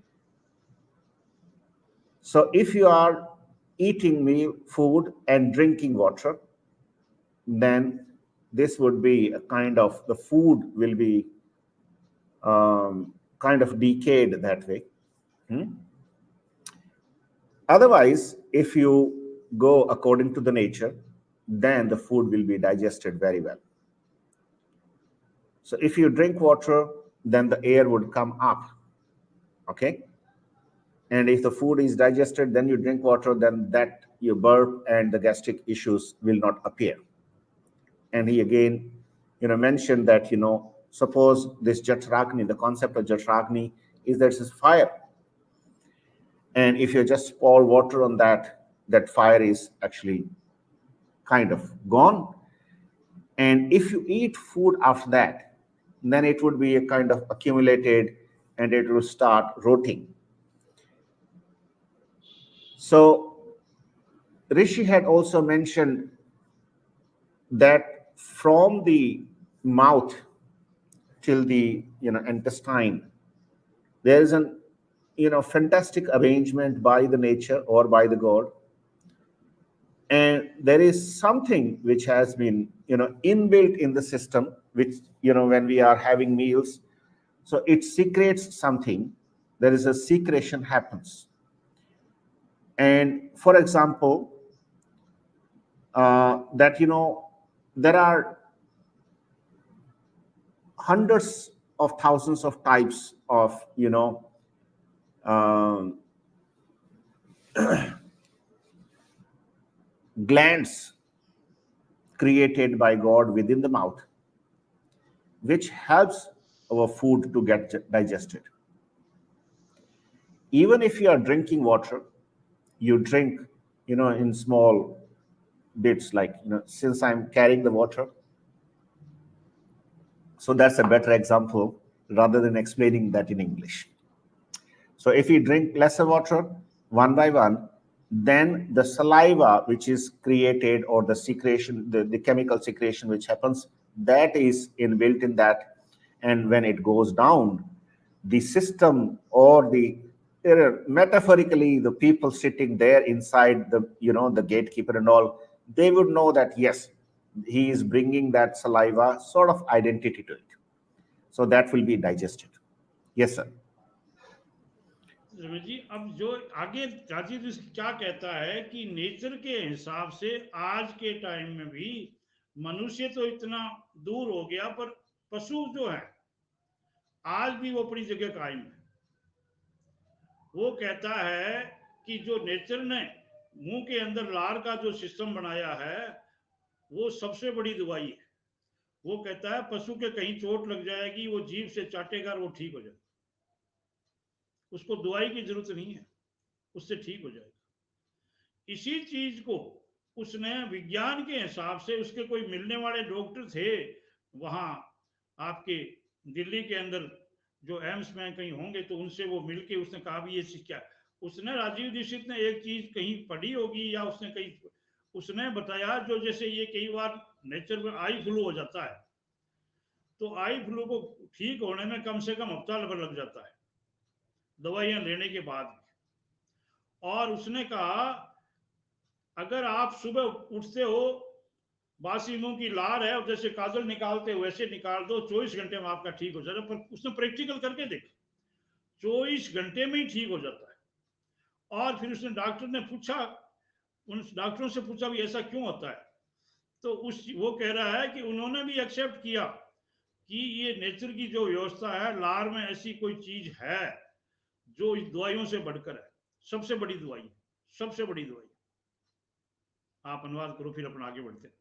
So if you are eating meal, food and drinking water, then this would be a kind of, the food will be kind of decayed that way. Otherwise, if you go according to the nature, then the food will be digested very well. So if you drink water, then the air would come up. Okay. And if the food is digested, then you drink water, then that your burp and the gastric issues will not appear. And he again, mentioned that, suppose this Jatragni, the concept of Jatragni is that it's fire. And if you just pour water on that, that fire is actually kind of gone. And if you eat food after that, then it would be a kind of accumulated and it will start rotting. So Rishi had also mentioned that from the mouth till the intestine, there is an fantastic arrangement by the nature or by the god, and there is something which has been inbuilt in the system, which when we are having meals, so it secretes something. There is a secretion happens. And for example, that there are hundreds of thousands of types of um, glands created by god within the mouth, which helps our food to get digested. Even if you are drinking water, you drink in small bits, like since I'm carrying the water, so that's a better example rather than explaining that in English. So if you drink lesser water one by one, then the saliva which is created, or the secretion, the chemical secretion which happens, that is inbuilt in that. And when it goes down, the system, or the metaphorically, the people sitting there inside the the gatekeeper and all, they would know that yes, he is bringing that saliva sort of identity to it, so that will be digested. Yes, sir. Ramesh ji, अब जो आगे राजीव जी क्या कहता है कि nature के हिसाब से आज के टाइम में भी मनुष्य तो इतना दूर हो गया, पर पशु जो है आज भी वो अपनी जगह कायम है। वो कहता है कि जो नेचर ने मुंह के अंदर लार का जो सिस्टम बनाया है, वो सबसे बड़ी दवाई है। वो कहता है पशु के कहीं चोट लग जाएगी, वो जीभ से चाटेगा और वो ठीक हो जाएगा, उसको दवाई की जरूरत नहीं है, उससे ठीक हो जाएगा। इसी चीज को उसने विज्ञान के हिसाब से, उसके कोई मिलने वाले डॉक्टर थे वहां आपके दिल्ली के अंदर, जो एम्स में कहीं होंगे, तो उनसे वो मिलके उसने कहा भी ये चीज क्या, उसने राजीव दीक्षित ने एक चीज कहीं पढ़ी होगी या उसने कहीं, उसने बताया जो जैसे ये कई बार नेचर में आई फ्लू हो जाता है, तो आई फ्लू को ठीक होने में कम से कम हफ्ता लग जाता है दवाइयां लेने के बाद। और उसने कहा अगर आप सुबह उठते हो, बासी मुंह की लार है और जैसे काजल निकालते हो वैसे निकाल दो, 24 घंटे में आपका ठीक हो जाएगा। पर उसने प्रैक्टिकल करके देखा, 24 घंटे में ही ठीक हो जाता है। और फिर उसने डॉक्टर ने पूछा, उन डॉक्टरों से पूछा भी ऐसा क्यों होता है, तो वो कह रहा है कि उन्होंने भी एक्सेप्ट किया कि ये नेचर की जो व्यवस्था है, लार में ऐसी कोई चीज है जो इस दवाइयों से बढ़कर है, सबसे बड़ी दवाई, सबसे बड़ी दवाई। आप अनुवाद करो, फिर अपन आगे बढ़ते हैं।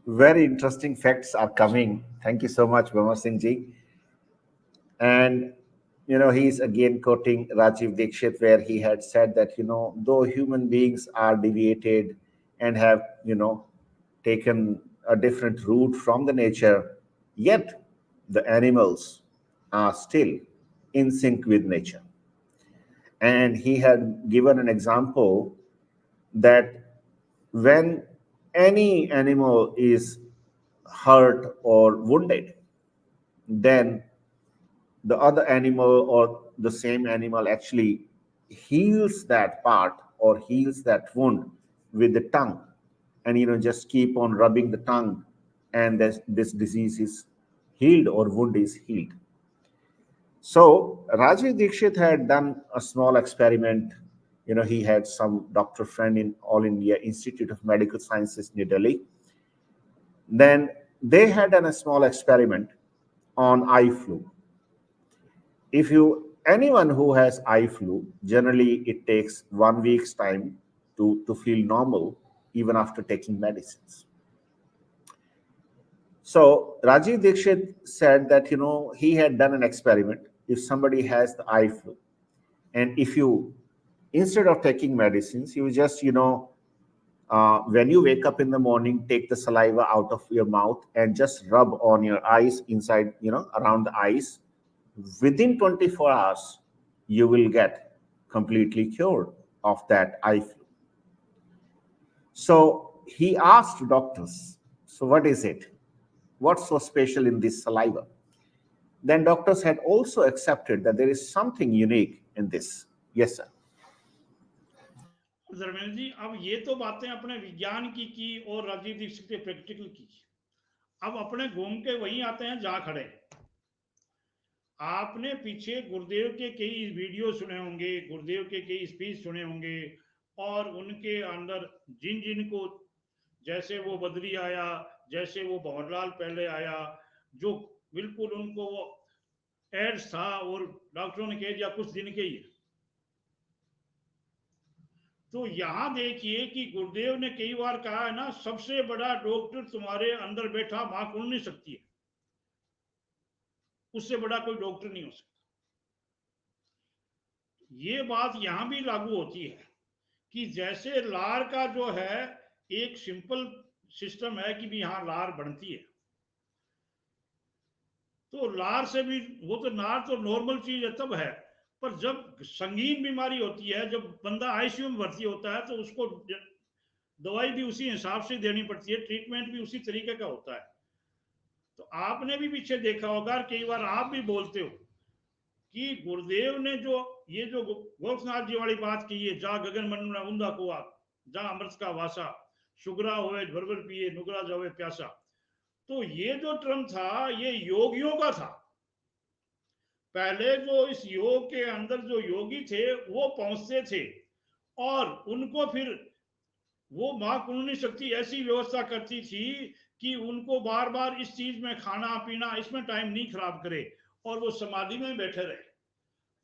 Very interesting facts are coming. Thank you so much, Bhamar Singh ji. And he's again quoting Rajiv Dikshit, where he had said that though human beings are deviated and have taken a different route from the nature, yet the animals are still in sync with nature. And he had given an example that when any animal is hurt or wounded, then the other animal or the same animal actually heals that part or heals that wound with the tongue, and just keep on rubbing the tongue, and this disease is healed or wound is healed. So Rajiv Dikshit had done a small experiment. He had some doctor friend in All India Institute of Medical Sciences, New Delhi. Then they had done a small experiment on eye flu. If anyone who has eye flu, generally it takes 1 week's time to feel normal, even after taking medicines. So Rajiv Dikshit said that he had done an experiment. If somebody has the eye flu, and if you, instead of taking medicines, you just when you wake up in the morning, take the saliva out of your mouth and just rub on your eyes, inside around the eyes. Within 24 hours, you will get completely cured of that eye flu. So he asked doctors, so what is it? What's so special in this saliva? Then doctors had also accepted that there is something unique in this. Yes, sir. Dharmendra ji, अब ये तो बातें अपने विज्ञान की और राजीव दीक्षित के practical की। अब अपने घूम के वहीं आते हैं जहां खड़े। आपने पीछे गुरुदेव के कई वीडियो सुने होंगे, गुरुदेव के कई स्पीच सुने होंगे, और उनके अंदर जिन जिन को, जैसे वो बद्री आया, जैसे वो भंवरलाल पहले आया, जो बिल्कुल उनको वो एड्स था और डॉक्टरों ने कह दिया कुछ दिन के ही। तो यहां देखिए कि गुरुदेव ने कई बार कहा है ना, सबसे बड़ा डॉक्टर तुम्हारे अंदर बैठा मां खुल नहीं सकती है, उससे बड़ा कोई डॉक्टर नहीं हो सकता। ये बात यहां भी लागू होती है कि जैसे लार का जो है एक सिंपल सिस्टम है कि भी यहां लार बनती है, तो लार से भी वो तो लार तो नॉर्मल चीज है तब है, पर जब संगीन बीमारी होती है, जब बंदा आईसीयू में भर्ती होता है, तो उसको दवाई भी उसी हिसाब से देनी पड़ती है, ट्रीटमेंट भी उसी तरीके का होता है। तो आपने भी पीछे देखा होगा, कई बार आप भी बोलते हो कि गुरुदेव ने जो ये जो गोरखनाथ जी वाली बात की है, जा गगन मन उंदा कुआ, जा अमृत का वासा, शुगरा होए भरभर पिए, नुगरा जावे प्यासा। तो ये जो टर्म था ये योगियों का था। पहले जो इस योग के अंदर जो योगी थे वो पहुंचते थे और उनको फिर वो मां कुंडली शक्ति ऐसी व्यवस्था करती थी कि उनको बार बार इस चीज में खाना पीना इसमें टाइम नहीं खराब करे और वो समाधि में बैठे रहे।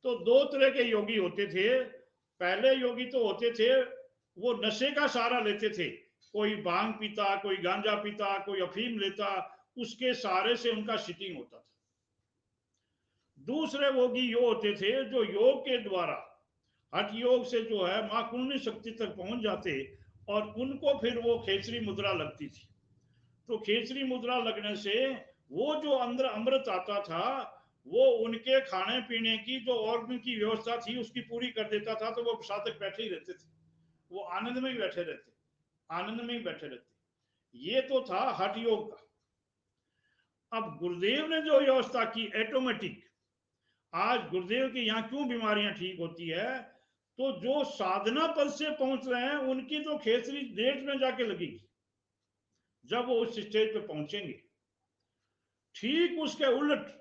तो दो तरह के योगी होते थे। पहले योगी तो होते थे वो नशे का सहारा लेते थे, कोई भांग पीता, कोई गांजा पीता, कोई अफीम लेता, उसके सहारे से उनका सिटिंग होता था। दूसरे योगी यो होते थे जो योग के द्वारा हठ योग से जो है मां कुंडली शक्ति तक पहुंच जाते और उनको फिर वो खेचरी मुद्रा लगती थी। तो खेचरी मुद्रा लगने से वो जो अंदर अमृत आता था वो उनके खाने पीने की जो और उनकी व्यवस्था थी उसकी पूरी कर देता था। तो वो साधक बैठे ही रहते थे, वो आनंद में ही बैठे रहते, आनंद में ही बैठे रहते। ये तो था हठ योग का। अब गुरुदेव ने जो व्यवस्था की ऑटोमेटिक, आज गुरुदेव की यहाँ क्यों बीमारियां ठीक होती है, तो जो साधना पद से पहुंच रहे हैं उनकी तो खेसरी डेट में जाके लगेगी जब वो उस स्टेज पे पहुंचेंगे। ठीक उसके उलट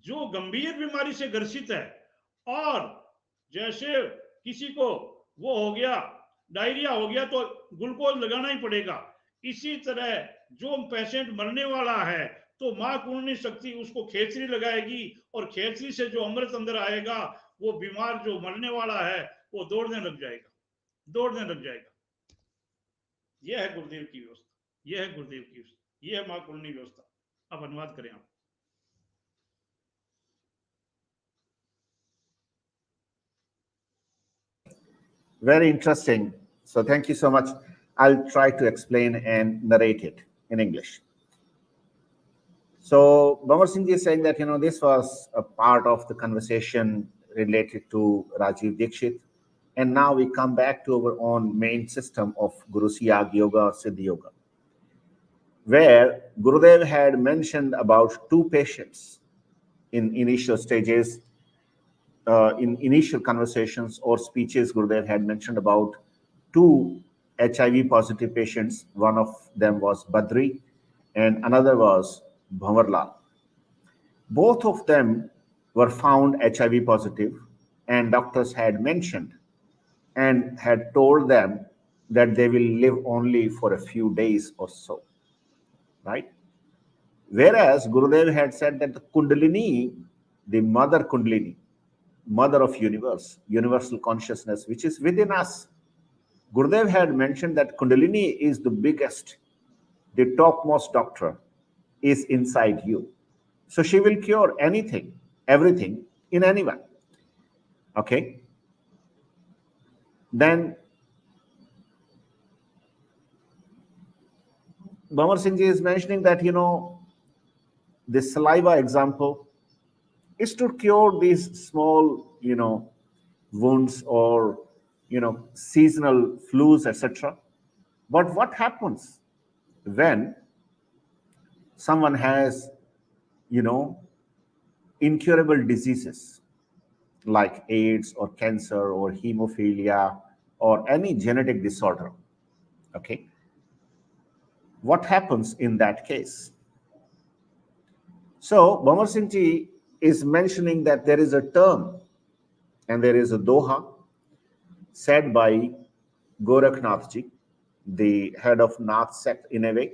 जो गंभीर बीमारी से ग्रसित है और जैसे किसी को वो हो गया डायरिया हो गया तो ग्लूकोज लगाना ही पड़ेगा, इसी तरह जो पेशेंट मरने वाला है तो मां कुंडली शक्ति उसको खेचरी लगाएगी और खेचरी से जो अमृत अंदर आएगा वो बीमार जो मरने वाला है वो दौड़ने लग जाएगा, दौड़ने लग जाएगा। यह है गुरुदेव की व्यवस्था, यह है गुरुदेव की व्यवस्था, यह है मां कुंडली व्यवस्था। अब अनुवाद करें आप। Very interesting. So thank you so much. I'll try to explain and narrate it in English. So Bamar Singh is saying that, this was a part of the conversation related to Rajiv Dikshit. And now we come back to our own main system of Guru Siyag Yoga or Siddhi Yoga, where Gurudev had mentioned about two patients in initial stages. In initial conversations or speeches, Gurudev had mentioned about two HIV positive patients. One of them was Badri and another was Bhawarlal. Both of them were found HIV positive, and doctors had mentioned and had told them that they will live only for a few days or so, right? Whereas Gurudev had said that the Kundalini, the mother Kundalini, mother of universe, universal consciousness, which is within us. Gurudev had mentioned that Kundalini is the biggest, the topmost doctor is inside you. So she will cure anything, everything in anyone. Okay? Then Bhamar Singh ji is mentioning that, the saliva example is to cure these small, wounds or, seasonal flus, etc. But what happens when someone has, you know, incurable diseases like AIDS or cancer or hemophilia or any genetic disorder? Okay. What happens in that case? So, Bhamar Singh Ji is mentioning that there is a term and there is a doha said by Gorakhnath Ji, the head of Nath sect in a way,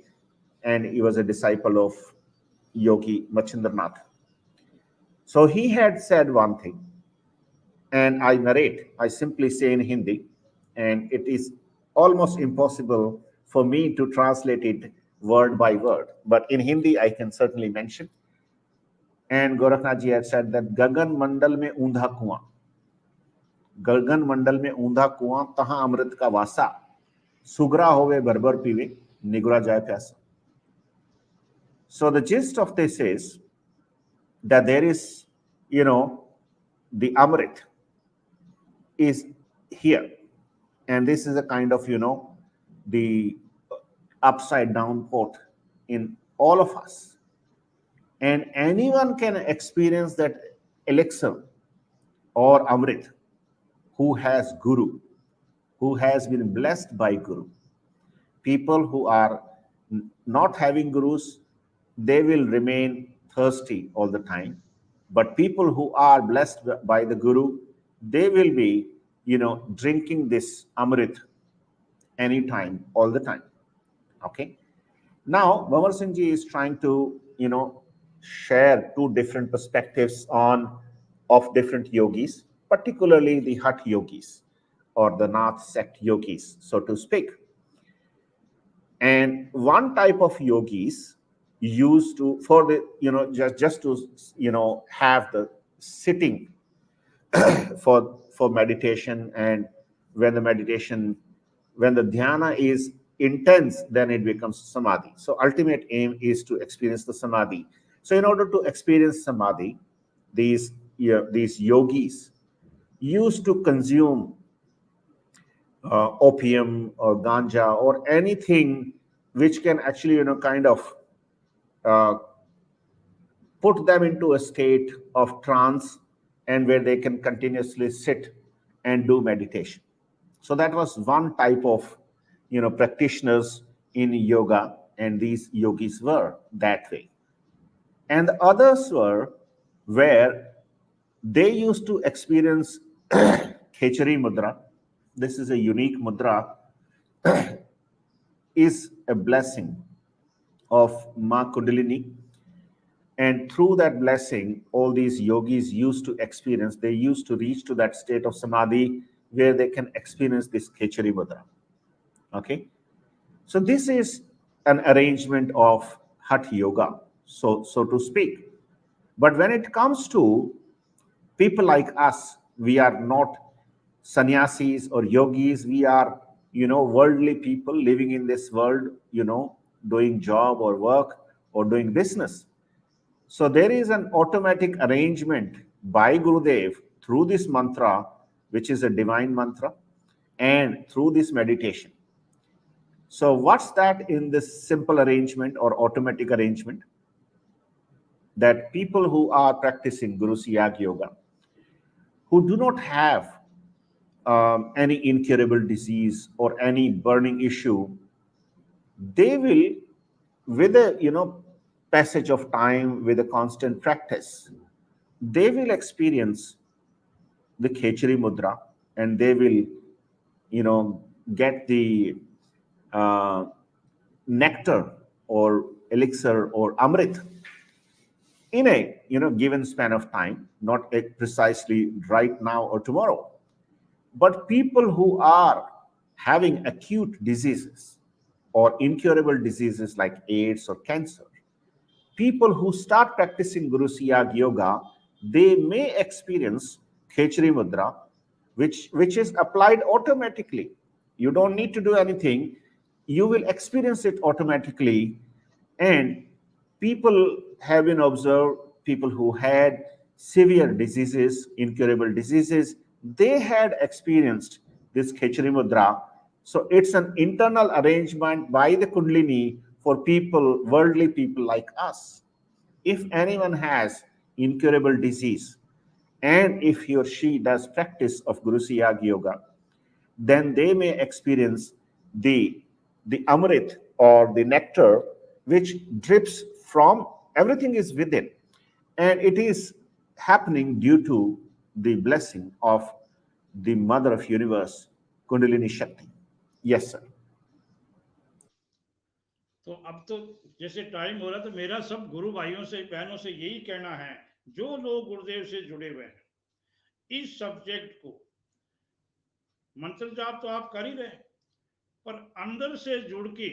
and he was a disciple of Yogi Machindranath. So he had said one thing, and I narrate, I simply say in Hindi, and it is almost impossible for me to translate it word by word, but in Hindi I can certainly mention. And Gorakhnath Ji had said that Gagan Mandal mein ऊंधा कुआं, गगन मंडल में ऊंधा कुआं तहां अमृत का वासा, सुगरा होवे भरभर पीवे निगुरा जाए प्यासा. So the gist of this is that there is, the Amrit is here. And this is a kind of, the upside down pot in all of us. And anyone can experience that elixir or Amrit who has Guru, who has been blessed by Guru. People who are not having Gurus, they will remain thirsty all the time. But people who are blessed by the Guru, they will be, drinking this Amrit anytime, all the time. Okay. Now, Bhamar Singh Ji is trying to, share two different perspectives of different yogis, particularly the Hat yogis or the Nath sect yogis, so to speak. And one type of yogis used to, for the, just to, have the sitting for meditation, and when the dhyana is intense, then it becomes samadhi. So ultimate aim is to experience the samadhi. So in order to experience samadhi, these yogis used to consume opium or ganja or anything which can actually, kind of put them into a state of trance, and where they can continuously sit and do meditation. So that was one type of, practitioners in yoga, and these yogis were that way. And the others were where they used to experience Khechari mudra. This is a unique mudra, is a blessing of Ma Kundalini. And through that blessing, all these yogis used to experience, they used to reach to that state of samadhi where they can experience this Khechari mudra. Okay. So this is an arrangement of Hatha yoga, so to speak. But when it comes to people like us, we are not sannyasis or yogis. We are, worldly people living in this world, doing job or work or doing business. So there is an automatic arrangement by Gurudev through this mantra, which is a divine mantra, and through this meditation. So what's that in this simple arrangement or automatic arrangement? That people who are practicing Guru Siyag Yoga, who do not have any incurable disease or any burning issue, they will, with a passage of time, with a constant practice, they will experience the Khechari mudra, and they will, get the nectar or elixir or amrit in a given span of time, not precisely right now or tomorrow. But people who are having acute diseases or incurable diseases like AIDS or cancer, people who start practicing Guru Siyag Yoga, they may experience Khechari Mudra, which is applied automatically. You don't need to do anything. You will experience it automatically. And people have been observed, people who had severe diseases, incurable diseases, they had experienced this Khechari Mudra So it's an internal arrangement by the Kundalini for people, worldly people like us. If anyone has incurable disease, and if he or she does practice of Guru Siyag Yoga, then they may experience the, the Amrit or the nectar which drips from everything is within. And it is happening due to the blessing of the Mother of Universe, Kundalini Shakti. Yes, sir. तो अब तो जैसे time हो रहा तो मेरा सब गुरु भाइयों से बहनों से यही कहना है, जो लोग गुरुदेव से जुड़े हुए हैं, इस सब्जेक्ट को, मंत्र जाप तो आप कर ही रहे, पर अंदर से जुड़ के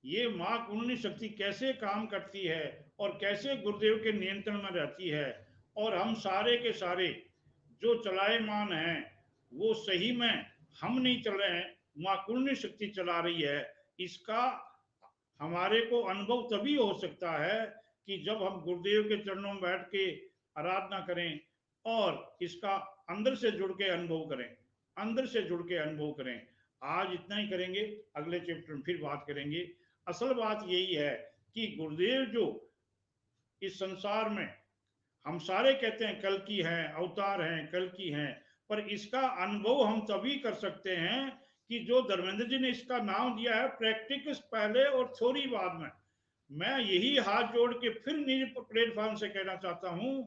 ये माँ कुंडली शक्ति कैसे काम करती है और कैसे गुरुदेव के नियंत्रण में रहती है, और हम सारे के सारे जो चलायमान हैं वो सही में हम नहीं चल रहे हैं, माँ कुंडली शक्ति चला रही है, इसका हमारे को अनुभव तभी हो सकता है कि जब हम गुरुदेव के चरणों में बैठ के आराधना करें और इसका अंदर से जुड़ के अनुभव करें, अंदर से जुड़ के अनुभव करें। आज इतना ही करेंगे, अगले चैप्टर में फिर बात करेंगे। असल बात यही है कि गुरुदेव जो इस संसार में, हम सारे कहते हैं कल की हैं, अवतार हैं, कल की हैं, पर इसका अनुभव हम तभी कर सकते हैं कि जो धर्मेंद्र जी ने इसका नाम दिया है प्रैक्टिकस पहले और थ्योरी बाद में। मैं यही हाथ जोड़ के फिर निज प्लेटफॉर्म से कहना चाहता हूं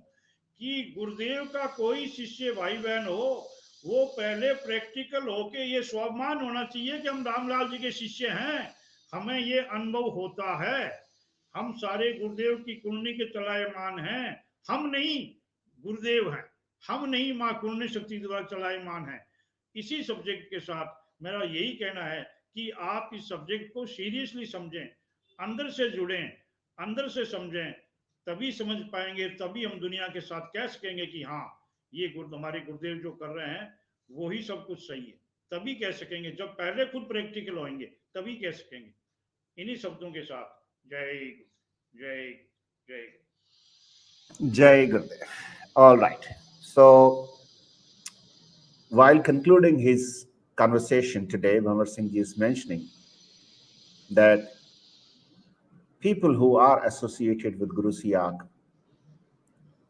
कि गुरुदेव का कोई शिष्य भाई बहन हो, वो पहले प्रैक्टिकल होके ये स्वाभिमान होना चाहिए कि हम रामलाल जी के शिष्य हैं, हमें ये अनुभव होता है, हम सारे गुरुदेव की कुंडली के चलायमान हैं, हम नहीं गुरुदेव हैं, हम नहीं माँ कुंडली शक्ति द्वारा चलायमान हैं। इसी सब्जेक्ट के साथ मेरा यही कहना है कि आप इस सब्जेक्ट को सीरियसली समझें, अंदर से जुड़ें, अंदर से समझें, तभी समझ पाएंगे, तभी हम दुनिया के साथ कह सकेंगे कि हाँ ये हमारे गुरुदेव जो कर रहे हैं वो ही सब कुछ सही है। तभी कह सकेंगे, जब पहले खुद प्रैक्टिकल होंगे तभी कह सकेंगे। इन्हीं शब्दों के साथ जय जय जय Jai Gurudev. All right. So, while concluding his conversation today, Bhamar Singh ji is mentioning that people who are associated with Guru Siyag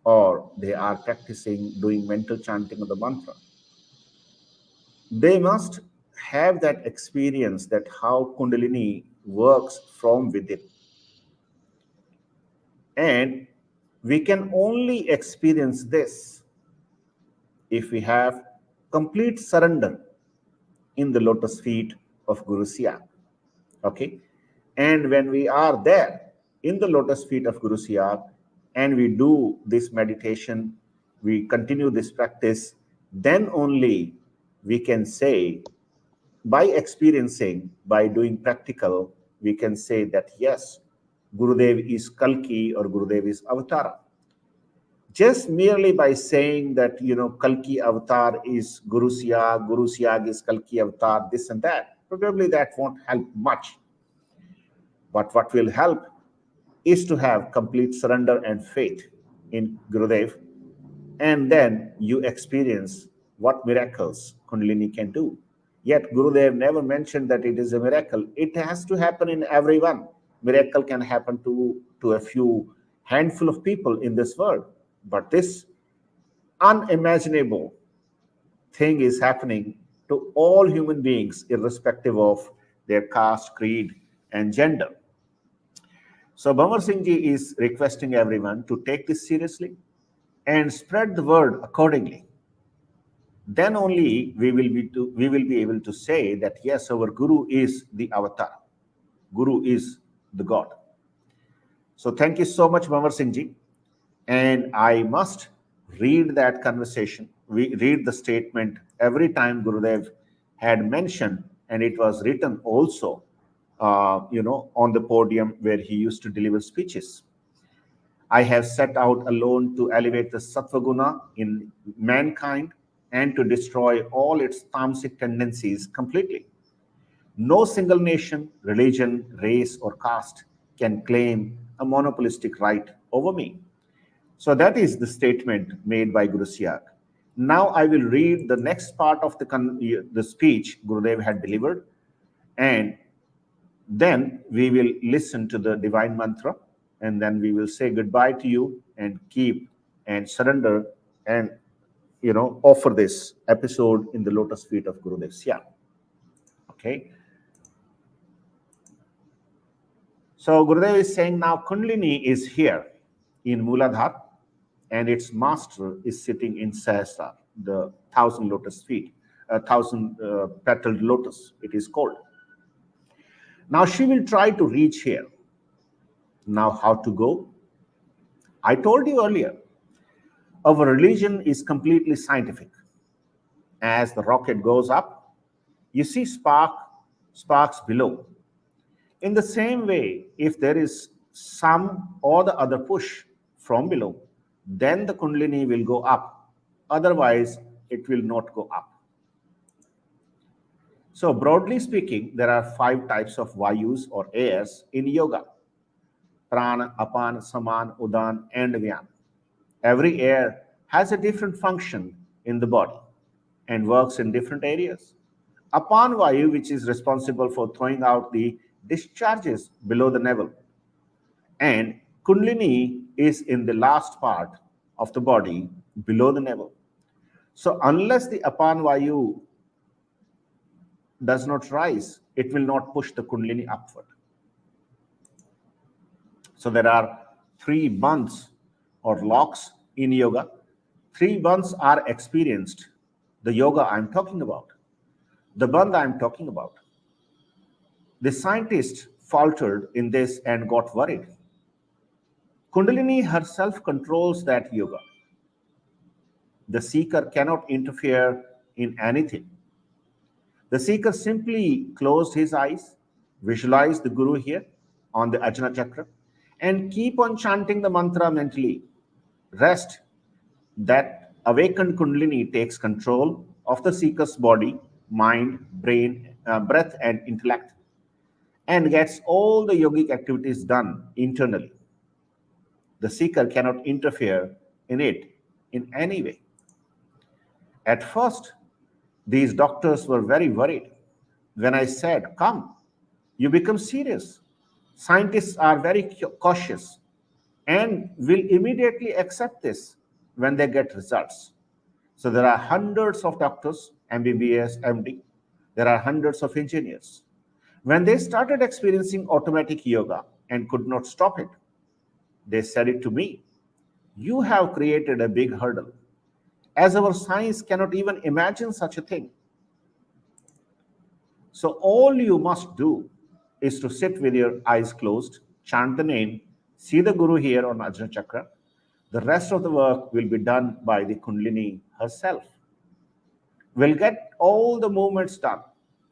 or they are practicing doing mental chanting of the mantra, they must have that experience that how Kundalini works from within. And we can only experience this if we have complete surrender in the lotus feet of Guru Siyag. Okay? And when we are there in the lotus feet of Guru Siyag and we do this meditation, we continue this practice, then only we can say, by experiencing, by doing practical, we can say that yes, Gurudev is Kalki or Gurudev is Avatara. Just merely by saying that, Kalki Avatar is Guru Siyag is Kalki Avatar, this and that, probably that won't help much. But what will help is to have complete surrender and faith in Gurudev, and then you experience what miracles Kundalini can do. Yet Gurudev never mentioned that it is a miracle. It has to happen in everyone. Miracle can happen to a few handful of people in this world. But this unimaginable thing is happening to all human beings, irrespective of their caste, creed, and gender. So Bhamar Singh ji is requesting everyone to take this seriously and spread the word accordingly. Then only we will be able to say that yes, our Guru is the avatar. Guru is the God. So thank you so much, Bhamar Singh ji. And I must read that conversation. We read the statement every time Gurudev had mentioned, and it was written also, on the podium where he used to deliver speeches. I have set out alone to elevate the sattva guna in mankind and to destroy all its tamasic tendencies completely. No single nation, religion, race, or caste can claim a monopolistic right over me. So that is the statement made by Guru Siyag. Now I will read the next part of the speech Gurudev had delivered. And then we will listen to the divine mantra, and then we will say goodbye to you and keep and surrender and offer this episode in the lotus feet of Gurudev Siyag. Okay. So Gurudev is saying now Kundalini is here in Mooladhara, and its master is sitting in Sahasrara, the 1,000 lotus feet, 1,000 petaled lotus, it is called. Now she will try to reach here. Now how to go? I told you earlier, our religion is completely scientific. As the rocket goes up, you see sparks below. In the same way, if there is some or the other push from below, then the Kundalini will go up. Otherwise, it will not go up. So broadly speaking, there are 5 types of Vayus or airs in yoga: Prana, Apan, Saman, Udan, and Vyan. Every air has a different function in the body and works in different areas. Apan Vayu, which is responsible for throwing out the discharges below the navel, and Kundalini is in the last part of the body below the navel. So unless the Apan Vayu does not rise, it will not push the Kundalini upward. So there are 3 bandhs or locks in yoga. 3 bandhs are experienced. The yoga I'm talking about, the bandh I'm talking about. The scientist faltered in this and got worried. Kundalini herself controls that yoga. The seeker cannot interfere in anything. The seeker simply closed his eyes, visualized the Guru here on the Ajna Chakra, and keep on chanting the mantra mentally. Rest. That awakened Kundalini takes control of the seeker's body, mind, brain, breath, and intellect, and gets all the yogic activities done internally. The seeker cannot interfere in it in any way. At first, these doctors were very worried when I said, come, you become serious. Scientists are very cautious and will immediately accept this when they get results. So there are hundreds of doctors, MBBS, MD. There are hundreds of engineers. When they started experiencing automatic yoga and could not stop it, they said it to me, you have created a big hurdle, as our science cannot even imagine such a thing. So all you must do is to sit with your eyes closed, chant the name, see the Guru here on Ajna Chakra. The rest of the work will be done by the Kundalini herself. We'll get all the movements done.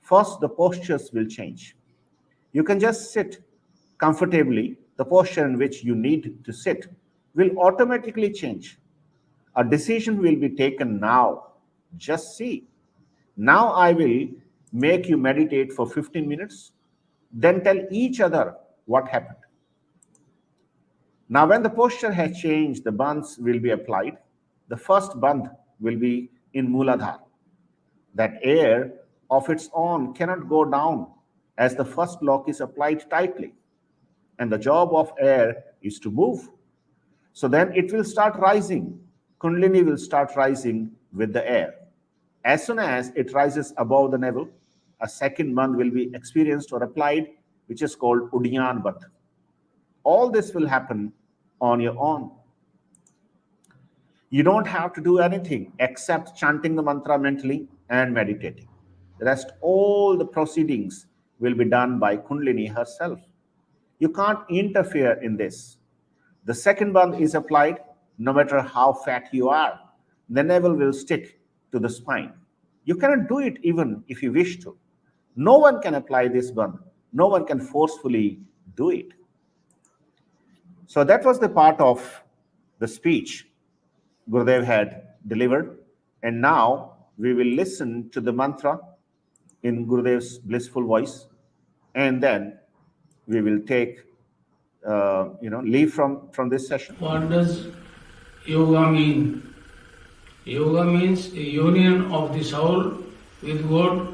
First, the postures will change. You can just sit comfortably. The posture in which you need to sit will automatically change. A decision will be taken now. Just see. Now I will make you meditate for 15 minutes, then tell each other what happened. Now, when the posture has changed, the bandhs will be applied. The first bandh will be in Mooladhara. That air of its own cannot go down as the first lock is applied tightly. And the job of air is to move. So then it will start rising. Kundalini will start rising with the air. As soon as it rises above the navel, a second bandh will be experienced or applied, which is called Udyan bandh. All this will happen on your own. You don't have to do anything except chanting the mantra mentally and meditating. The rest, all the proceedings will be done by Kundalini herself. You can't interfere in this. The second bandh is applied no matter how fat you are. The navel will stick to the spine. You cannot do it even if you wish to. No one can apply this bandh. No one can forcefully do it. So that was the part of the speech Gurudev had delivered. And now we will listen to the mantra in Gurudev's blissful voice. And then we will take, leave from this session. What does yoga mean? Yoga means a union of the soul with God